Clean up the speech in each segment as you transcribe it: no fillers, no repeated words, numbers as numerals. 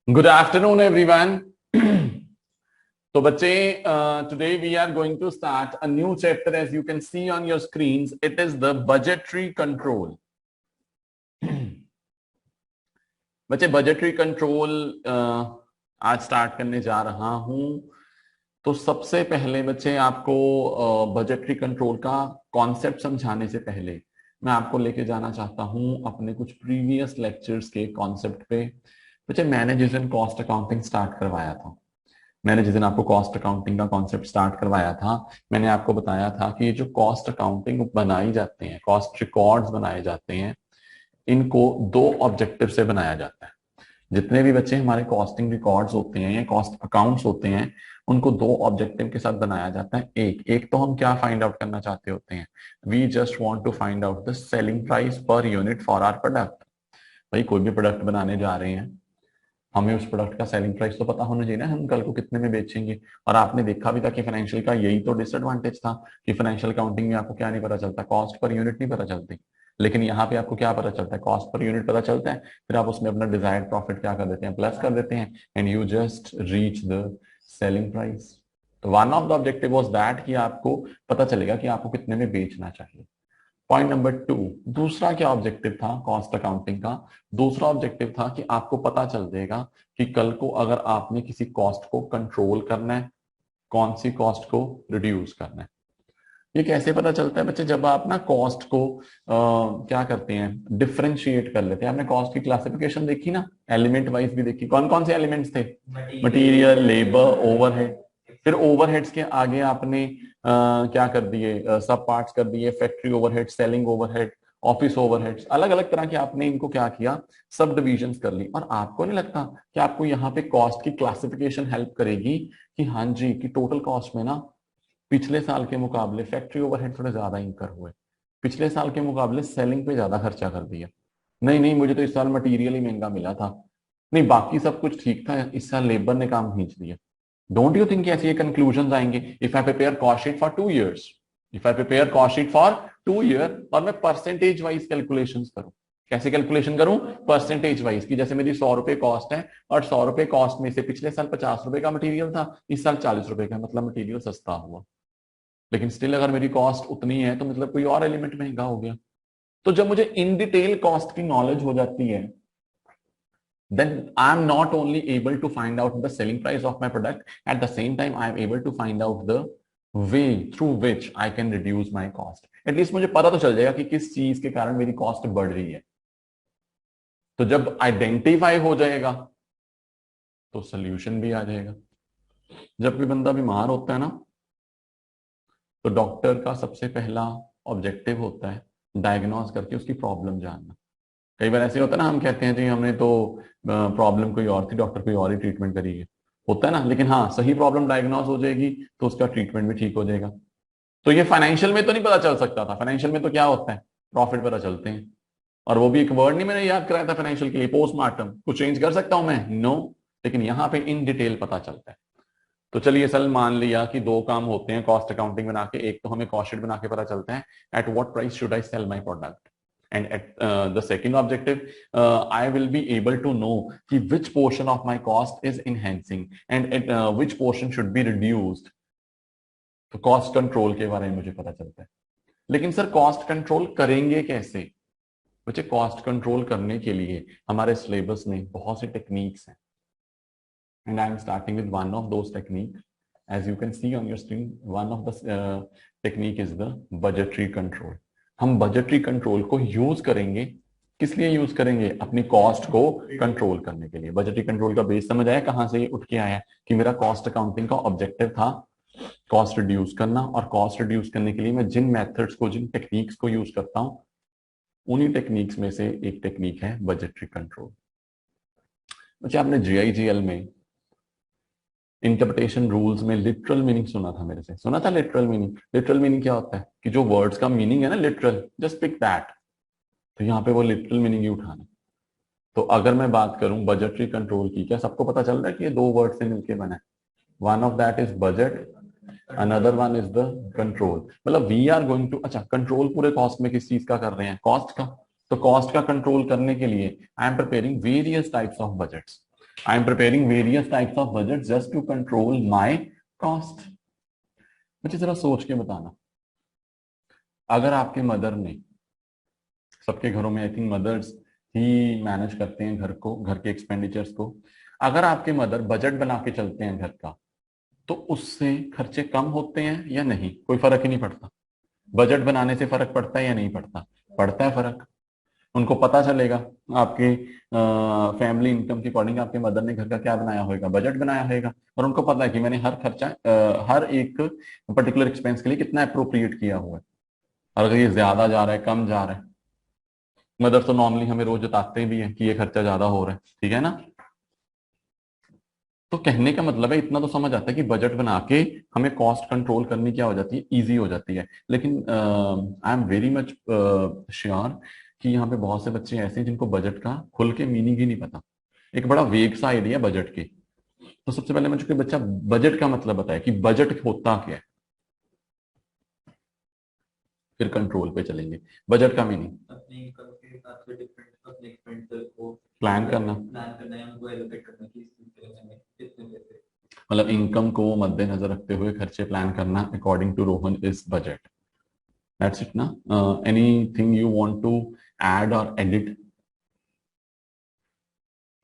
Good afternoon, everyone. तो बच्चे, today we are going to start a new chapter. As you can see on your screens, it is the budgetary control. बच्चे, budgetary control आज start करने जा रहा हूं। तो सबसे पहले बच्चे आपको बजटरी कंट्रोल का कॉन्सेप्ट समझाने से पहले मैं आपको लेके जाना चाहता हूं अपने कुछ प्रीवियस लेक्चर्स के कॉन्सेप्ट पे। बच्चे, मैंने जिस दिन कॉस्ट अकाउंटिंग स्टार्ट करवाया था, मैंने जिस दिन आपको कॉस्ट अकाउंटिंग का कॉन्सेप्ट स्टार्ट करवाया था, मैंने आपको बताया था कि ये जो कॉस्ट अकाउंटिंग बनाई जाते हैं, कॉस्ट रिकॉर्ड्स बनाए जाते हैं, इनको दो ऑब्जेक्टिव से बनाया जाता है। जितने भी बच्चे हमारे कॉस्टिंग रिकॉर्ड्स होते हैं या कॉस्ट अकाउंट्स होते हैं, उनको दो ऑब्जेक्टिव के साथ बनाया जाता है। एक तो हम क्या फाइंड आउट करना चाहते होते हैं, we just want to find out the selling price per unit for our product. भाई, कोई भी प्रोडक्ट बनाने जा रहे हैं, हमें उस प्रोडक्ट का सेलिंग प्राइस तो पता होना चाहिए ना, हम कल को कितने में बेचेंगे। और आपने देखा भी था कि फाइनेंशियल का यही तो डिसएडवांटेज था कि फाइनेंशियल अकाउंटिंग में आपको क्या नहीं पता चलता, कॉस्ट पर यूनिट नहीं पता चलती। लेकिन यहाँ पे आपको क्या पता चलता है, कॉस्ट पर यूनिट पता चलता है। फिर आप उसमें अपना डिजायर्ड प्रॉफिट क्या कर देते हैं, प्लस कर देते हैं, and you just reach the selling price. तो one of the objective was that कि आपको पता चलेगा कि आपको कितने में बेचना चाहिए। पॉइंट नंबर 2, दूसरा क्या ऑब्जेक्टिव था कॉस्ट अकाउंटिंग का? दूसरा ऑब्जेक्टिव था कि आपको पता चल जाएगा कि कल को अगर आपने किसी कॉस्ट को कंट्रोल करना है, कौन सी कॉस्ट को रिड्यूस करना है। ये कैसे पता चलता है बच्चे? जब आप ना कॉस्ट को क्या करते हैं, डिफरेंशिएट कर लेते हैं। आपने कॉस्ट की क्लासिफिकेशन देखी ना, एलिमेंट वाइज भी देखी। कौन कौन से एलिमेंट्स थे? Material, labour, overhead. फिर ओवरहेड्स के आगे आपने क्या कर दिए, सब पार्ट्स कर दिए, factory overhead, selling overhead, office overheads. अलग अलग तरह के आपने इनको क्या किया, सब डिविजन्स कर ली। और आपको नहीं लगता कि आपको यहाँ पे कॉस्ट की क्लासिफिकेशन हेल्प करेगी कि हाँ जी, कि टोटल कॉस्ट में ना पिछले साल के मुकाबले फैक्ट्री ओवरहेड थोड़े ज्यादा इंकर हुए, पिछले साल के मुकाबले सेलिंग पे ज्यादा खर्चा कर दिया। नहीं नहीं, मुझे तो इस साल मटेरियल ही महंगा मिला था, नहीं बाकी सब कुछ ठीक था, इस साल लेबर ने काम खींच दिया। डोंट यू थिंक ऐसे ये कंक्लूजन आएंगे? If I prepare cost sheet for 2 years, if I prepare cost sheet for 2 year और मैं परसेंटेज वाइज कैलकुलेशन करूं, कैसे कैलकुलेशन करूं? परसेंटेज वाइज, की जैसे मेरी 100 रुपए कॉस्ट है और 100 रुपए कॉस्ट में से पिछले साल 50 रुपए का मटेरियल था, इस साल 40 रुपए का, मतलब मटेरियल सस्ता हुआ। लेकिन स्टिल अगर मेरी कॉस्ट उतनी है तो मतलब कोई और एलिमेंट महंगा हो गया। तो जब मुझे इन डिटेल कॉस्ट की नॉलेज हो जाती है, then I am not only able to find out the selling price of my product, at the same time I am able to find out the way through which I can reduce my cost. At least मुझे पता तो चल जाएगा कि किस चीज के कारण मेरी कॉस्ट बढ़ रही है। तो जब आइडेंटिफाई हो जाएगा तो सोल्यूशन भी आ जाएगा। जब कोई बंदा बीमार होता है ना, तो डॉक्टर का सबसे पहला ऑब्जेक्टिव होता है डायग्नोज करके उसकी प्रॉब्लम जानना। कई बार ऐसे होता है ना, हम कहते हैं जी हमने तो प्रॉब्लम कोई और थी, डॉक्टर कोई और ही ट्रीटमेंट करिए, होता है ना। लेकिन हाँ, सही प्रॉब्लम डायग्नोज हो जाएगी तो उसका ट्रीटमेंट भी ठीक हो जाएगा। तो ये फाइनेंशियल में तो नहीं पता चल सकता था। फाइनेंशियल में तो क्या होता है, प्रॉफिट पता चलते हैं। और वो भी एक वर्ड नहीं मैंने याद कराया था फाइनेंशियल के लिए, पोस्टमार्टम। कुछ चेंज कर सकता हूं मैं? नो। लेकिन यहाँ पे इन डिटेल पता चलता है। तो चलिए सल मान लिया कि दो काम होते हैं कॉस्ट अकाउंटिंग बना के। एक तो हमें कॉस्ट शीट बना के पता चलता है at what price should I sell my product, and at the second objective, I will be able to know कि which portion of my cost is enhancing and at which portion should be reduced। तो cost control के बारे में मुझे पता चलता है। लेकिन सर कॉस्ट कंट्रोल करेंगे कैसे? बच्चे, कॉस्ट कंट्रोल करने के लिए हमारे सिलेबस में बहुत सी टेक्निक्स हैं, and I am starting with one of those techniques. As you can see on your screen, one of the technique is the budgetary control। हम बजटरी कंट्रोल को यूज करेंगे, किस लिए यूज करेंगे? अपनी कॉस्ट को कंट्रोल करने के लिए। बजटरी कंट्रोल का बेस समझ आया कहां से ये उठ के आया कि मेरा कॉस्ट अकाउंटिंग का ऑब्जेक्टिव था कॉस्ट रिड्यूस करना, और कॉस्ट रिड्यूस करने के लिए मैं जिन मेथड्स को, जिन टेक्निक्स को यूज करता हूं, उन्हीं टेक्निक्स में से एक टेक्निक है बजटरी कंट्रोल। अच्छा, आपने जीआईजीएल में इंटरप्रिटेशन रूल्स में लिटरल मीनिंग सुना था मेरे से? सुना था लिटरल मीनिंग? लिटरल मीनिंग क्या होता है कि जो वर्ड्स का मीनिंग है ना लिटरल, जस्ट पिक दैट। तो यहाँ पे वो लिटरल मीनिंग ही उठाना। तो अगर मैं बात करूं बजटरी कंट्रोल की, क्या सबको पता चल रहा है कि ये दो वर्ड से मिलकर बना है? One of that is budget, another one is the control. मतलब वी आर गोइंग टू, अच्छा कंट्रोल पूरे कॉस्ट में किस चीज का कर रहे हैं? कॉस्ट का। तो कॉस्ट का कंट्रोल करने के लिए I am preparing various types of budgets. I am preparing various types of budget just to control my cost. मुझे जरा सोच के बताना, अगर आपके मदर ने, सबके घरों में आई थिंक मदर्स ही मैनेज करते हैं घर को, घर के एक्सपेंडिचर्स को, अगर आपके मदर बजट बना के चलते हैं घर का, तो उससे खर्चे कम होते हैं या नहीं? कोई फर्क ही नहीं पड़ता। बजट बनाने से फर्क पड़ता है या नहीं पड़ता? पड़ता है फर्क। उनको पता चलेगा आपकी फैमिली इनकम के अकॉर्डिंग आपके मदर ने घर का क्या बनाया होगा, बजट बनाया होगा, और उनको पता है कि मैंने हर खर्चा हर एक पर्टिकुलर एक्सपेंस के लिए कितना अप्रोप्रिएट किया हुआ है, और अगर ये ज्यादा जा रहा है कम जा रहा है। मदर तो नॉर्मली हमें रोज बताते भी है कि ये खर्चा ज्यादा हो रहा है, ठीक है ना। तो कहने का मतलब है, इतना तो समझ आता है कि बजट बना के हमें कॉस्ट कंट्रोल करनी क्या हो जाती है, इजी हो जाती है। लेकिन I am very much sure कि यहाँ पे बहुत से बच्चे ऐसे हैं जिनको बजट का खुल के मीनिंग ही नहीं पता। एक बड़ा वेग सा आइडिया बजट के। तो सबसे पहले मुझे कोई बच्चा बजट का मतलब बताए कि बजट होता क्या है, फिर कंट्रोल पे चलेंगे। बजट का मीनिंग अपने इनकम के हिसाब से डिफरेंट अपने एक्सपेंडिचर को प्लान करना है, उनको एलोकेट करना कि इस तरीके से हमें कितने पैसे। मतलब इनकम को मद्देनजर रखते हुए खर्चे प्लान करना, according to Rohan is budget. That's it ना। Anything you want to add और एडिट?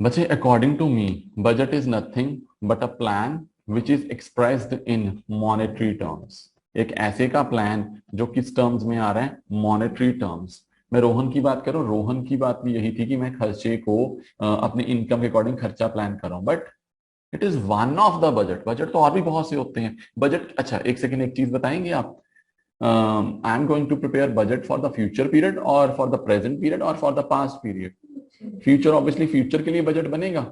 बच्चे, according to me budget is nothing but a plan which is expressed in monetary terms. एक ऐसे का प्लान जो किस टर्म्स में आ रहा है, मॉनेटरी टर्म्स। मैं रोहन की बात करूं, रोहन की बात भी यही थी कि मैं खर्चे को अपने इनकम के अकॉर्डिंग खर्चा प्लान कर रहा हूं, but it is one of the budget. Budget तो और भी बहुत से होते हैं बजट। अच्छा एक सेकेंड, एक चीज बताएंगे आप, I am going to prepare budget for the future period और फॉर द प्रेजेंट पीरियड और for the past period? Future, obviously future के लिए बजट बनेगा।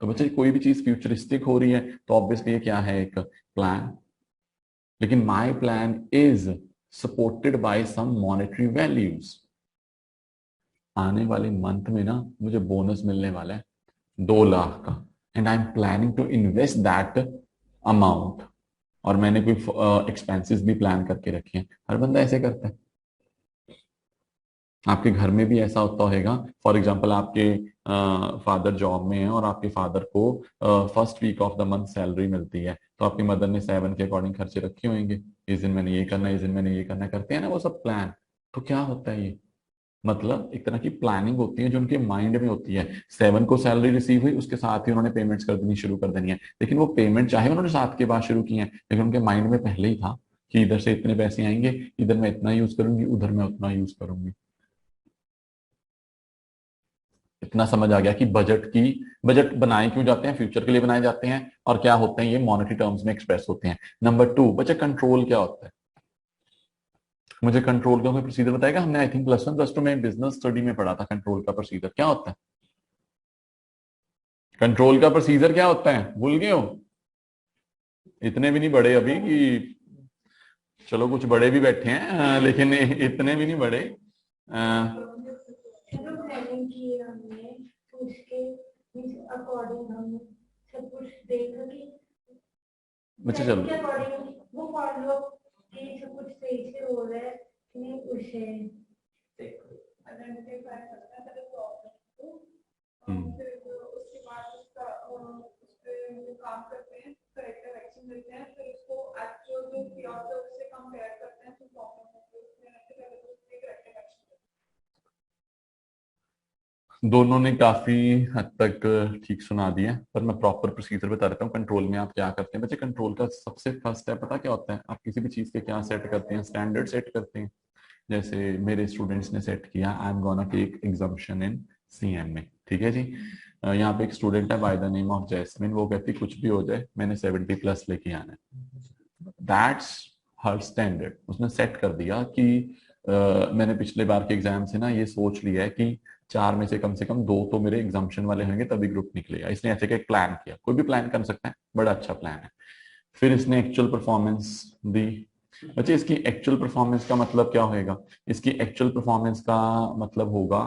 तो बच्चे कोई भी चीज फ्यूचरिस्टिक हो रही है तो ऑब्वियसली ये क्या है, एक प्लान। लेकिन my plan is supported by some monetary values. आने वाले मंथ में ना मुझे बोनस मिलने वाला है 2 लाख का, and I am planning to invest that amount. और मैंने कोई एक्सपेंसेस भी प्लान करके रखे हैं। हर बंदा ऐसे करता है। आपके घर में भी ऐसा होता होगा। फॉर एग्जाम्पल आपके फादर जॉब में है और आपके फादर को first week of the month salary मिलती है, तो आपकी मदर ने 7 के अकॉर्डिंग खर्चे रखे होंगे। इस दिन मैंने ये करना है, इस दिन मैंने ये करना है, करते हैं ना वो सब प्लान। तो क्या होता है ये, मतलब एक तरह की प्लानिंग होती है जो उनके माइंड में होती है। 7 को सैलरी रिसीव हुई, उसके साथ ही उन्होंने पेमेंट्स कर देनी शुरू कर देनी है। लेकिन वो पेमेंट चाहे उन्होंने 7 के बाद शुरू की है, लेकिन उनके माइंड में पहले ही था कि इधर से इतने पैसे आएंगे, इधर मैं इतना यूज करूंगी, उधर मैं उतना यूज करूंगी। इतना समझ आ गया कि बजट बनाए क्यों जाते हैं, फ्यूचर के लिए बनाए जाते हैं, और क्या होते हैं ये मॉनेटरी टर्म्स में एक्सप्रेस होते हैं। नंबर 2, बजट कंट्रोल क्या होता है? मुझे कंट्रोल का कोई प्रोसीजर बताएगा? हमने आई थिंक +1 +2 में बिजनेस स्टडी में पढ़ा था कंट्रोल का प्रोसीजर क्या होता है। कंट्रोल का प्रोसीजर क्या होता है, भूल गए हो? इतने भी नहीं बड़े अभी कि, चलो कुछ बड़े भी बैठे हैं लेकिन इतने भी नहीं बड़े। प्लानिंग की हमने, उसके अकॉर्डिंग हमने सब कुछ देखा कि बच्चे चलो, के अकॉर्डिंग वो फॉलो कि सब कुछ सही से हो रहा है नहीं, उसे आइडेंटिफाई करना है पहले प्रॉब्लम को, फिर उसके बाद उसका उस पे काम करते हैं, करेक्टिव एक्शन लेते हैं, फिर उसको एक्चुअल जो किया होता है उससे कंपेयर करते हैं, फिर प्रॉब्लम होती है उसमें रहते पहले तो उसके करेक्टिव एक्शन। दोनों ने काफी हद तक ठीक सुना दिया, पर मैं प्रॉपर प्रोसीजर बता देता हूँ कंट्रोल में आप क्या करते हैं। बच्चे कंट्रोल का सबसे फर्स्ट स्टेप पता क्या होता है? आप किसी भी चीज के क्या सेट करते हैं, स्टैंडर्ड सेट करते हैं। जैसे मेरे स्टूडेंट्स ने सेट किया, I am gonna take exemption in CM में, ठीक है जी। यहाँ पे एक स्टूडेंट है by the name of Jasmine, वो कहती कुछ भी हो जाए मैंने 70+ लेके आना है। That's her standard. उसने सेट कर दिया कि मैंने पिछले बार के एग्जाम से ना ये सोच लिया है कि 4 में से कम 2 तो मेरे एग्जाम्पशन वाले होंगे तभी ग्रुप निकलेगा। इसने ऐसे का एक प्लान किया, कोई भी प्लान कर सकता है, बड़ा अच्छा प्लान है। फिर इसने एक्चुअल परफॉर्मेंस दी। बच्चे इसकी एक्चुअल परफॉर्मेंस का मतलब क्या होगा? इसकी एक्चुअल परफॉर्मेंस का मतलब होगा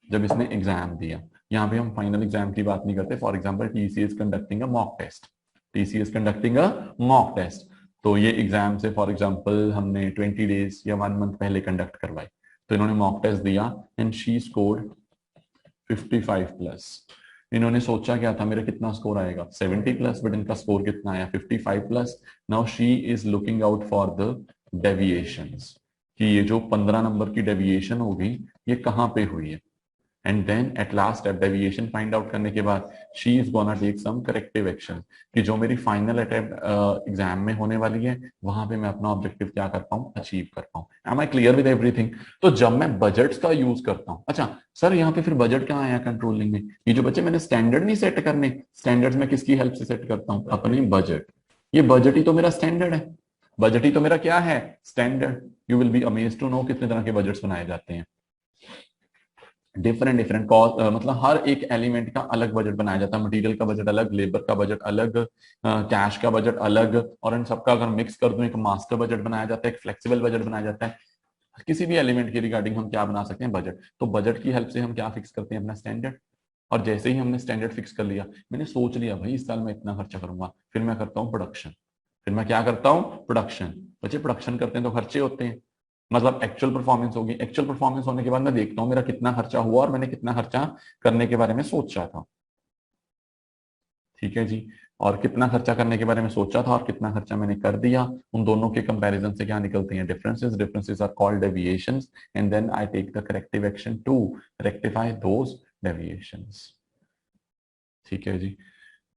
जब इसने एग्जाम दिया। यहाँ पे हम फाइनल एग्जाम की बात नहीं करते। For example TCS conducting a mock test, TCS conducting a mock test. तो ये एग्जाम से फॉर एग्जाम्पल हमने 20 डेज या 1 मंथ पहले कंडक्ट करवाई, तो इन्होंने मॉक टेस्ट दिया एंड शी स्कोर्ड 55+। इन्होंने सोचा क्या था, मेरा कितना स्कोर आएगा 70 प्लस, बट इनका स्कोर कितना आया 55 plus. Now she is looking out for the deviations, कि ये जो 15 नंबर की डेविएशन होगी ये कहाँ पे हुई है। And then at last deviation find out करने के बाद she is gonna take some corrective action, कि जो मेरी फाइनल अटेम्प्ट एग्जाम में होने वाली है वहां पे मैं अपना ऑब्जेक्टिव क्या कर पाऊं, अचीव कर पाऊं। Am I clear with everything? तो जब मैं बजट्स का यूज करता हूं, अच्छा सर यहाँ पे फिर बजट कहाँ आया कंट्रोलिंग में? ये जो बच्चे मैंने स्टैंडर्ड नहीं सेट करने, स्टैंडर्ड्स में किसकी हेल्प से सेट करता हूँ, अपनी बजट। ये बजट ही तो मेरा स्टैंडर्ड है, बजट ही तो मेरा क्या है, standard. You will be amazed to know कितने तरह के बजट्स बनाए जाते हैं। डिफरेंट डिफरेंट कॉस्ट, मतलब हर एक एलिमेंट का अलग बजट बनाया जाता है। मटेरियल का बजट अलग, लेबर का बजट अलग, कैश का बजट अलग, और इन सबका अगर मिक्स कर दूं एक मास्टर बजट बनाया जाता है, एक फ्लेक्सिबल बजट बनाया जाता है। किसी भी एलिमेंट के रिगार्डिंग हम क्या बना सकते हैं, बजट। तो बजट की हेल्प से हम क्या फिक्स करते हैं, अपना स्टैंडर्ड। और जैसे ही हमने स्टैंडर्ड फिक्स कर लिया, मैंने सोच लिया भाई इस साल मैं इतना खर्चा करूंगा, फिर मैं करता हूँ प्रोडक्शन। फिर मैं क्या करता हूँ, प्रोडक्शन। बच्चे प्रोडक्शन करते हैं तो खर्चे होते हैं, मतलब एक्चुअल परफॉर्मेंस होगी। एक्चुअल परफॉर्मेंस होने के बाद मैं देखता हूँ मेरा कितना खर्चा हुआ और मैंने कितना खर्चा करने के बारे में सोचा था। ठीक है जी। और कितना खर्चा करने के बारे में सोचा था और कितना खर्चा मैंने कर दिया, उन दोनों के कंपैरिजन से क्या निकलती हैं, differences. Differences are called deviations, and then I take the corrective action to rectify those deviations. ठीक है जी।